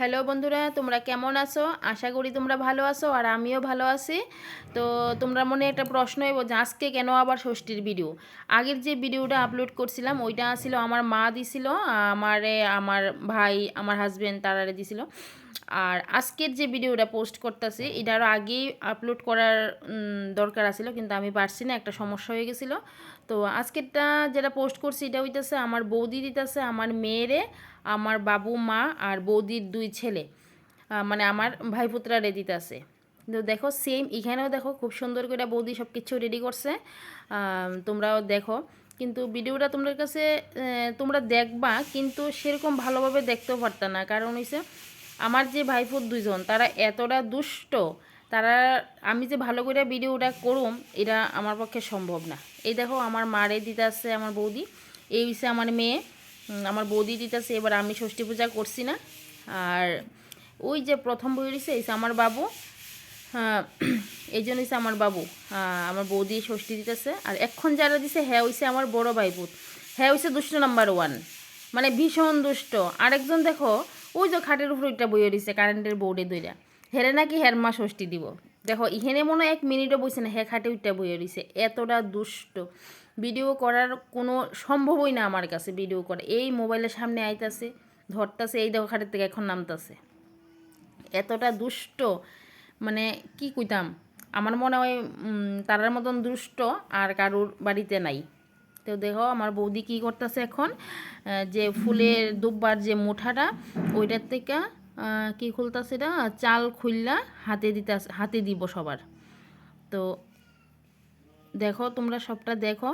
Hello বন্ধুরা, তোমরা কেমন আছো? আশা করি তোমরা ভালো আছো আর আমিও ভালো আছি। তো তোমরা মনে একটা প্রশ্ন হইব যে আজকে কেন আবার ষষ্ঠীর ভিডিও। আগের যে ভিডিওটা আপলোড করছিলাম ওইটা ছিল আমার মা দিছিল, আমার ভাই, আমার হাজবেন্ড তারারে দিছিল। আর আজকের যে ভিডিওটা পোস্ট করতেছি এটা আরও আগেই আপলোড করার দরকার আছিল, কিন্তু আমি পারছি না, একটা সমস্যা হয়ে গেছিলো। তো আজকেরটা যেটা পোস্ট করছি এটা হইতেছে আমার বৌদি দিতেছে আমার মেয়েরে, আমার বাবু মা আর বৌদির দুই ছেলে, মানে আমার ভাইপুত্রারে দিতেছে। তো দেখো সেম এখানেও দেখো খুব সুন্দর করে বৌদি সব কিছু রেডি করছে, তোমরাও দেখো। কিন্তু ভিডিওটা তোমাদের কাছে তোমরা দেখবা, কিন্তু সেরকম ভালোভাবে দেখতেও পারত না, কারণ হইছে আমার যে ভাইফোর দুইজন তারা এতটা দুষ্ট, তারা আমি যে ভালো করে ভিডিওটা করুম এটা আমার পক্ষে সম্ভব না। এই দেখো আমার মারে দিতে আসছে আমার বৌদি, এই হইছে আমার মেয়ে, আমার বৌদি দিতেছে। এবার আমি ষষ্ঠী পূজা করছি না। আর ওই যে প্রথম বই রয়েছে এই আমার বাবু, হ্যাঁ এই জন্য হচ্ছে আমার বাবু, আমার বৌদি ষষ্ঠী দিতেছে। আর এখন যারা দিছে হ্যাঁ হইছে আমার বড় ভাইপুত, হ্যাঁ হইছে দুষ্ট নাম্বার 1, মানে ভীষণ দুষ্ট। আরেকজন দেখো ওই যে খাটের উপর একটা বইয়ে দিছে কারেন্টের বোর্ডে দইরা, হেরে নাকি হের মা ষষ্ঠী দিব। দেখো ইহেনে মনে হয় 1 মিনিটও বইছে না, হ্যাঁ খাটে উইটা বইয়ে দিছে। এতটা দুষ্ট, ভিডিও করার কোনো সম্ভবই না আমার কাছে। ভিডিও করে এই মোবাইলের সামনে আইতাছে, ধরতাছে, এই দেখো খাটের থেকে এখন নামতাছে। এতটা দুষ্ট, মানে কি কইতাম, আমার মনে হয় তারার মতন দুষ্ট আর কারুর বাড়িতে নাই। তো দেখো আমার বৌদি কী করতেছে এখন, যে ফুলের দুব্বার যে মুঠাটা ওইটার থেকে কী খুলতেছে, এটা চাল খুললা হাতে দিব সবার। তো দেখো তোমরা সবটা দেখো।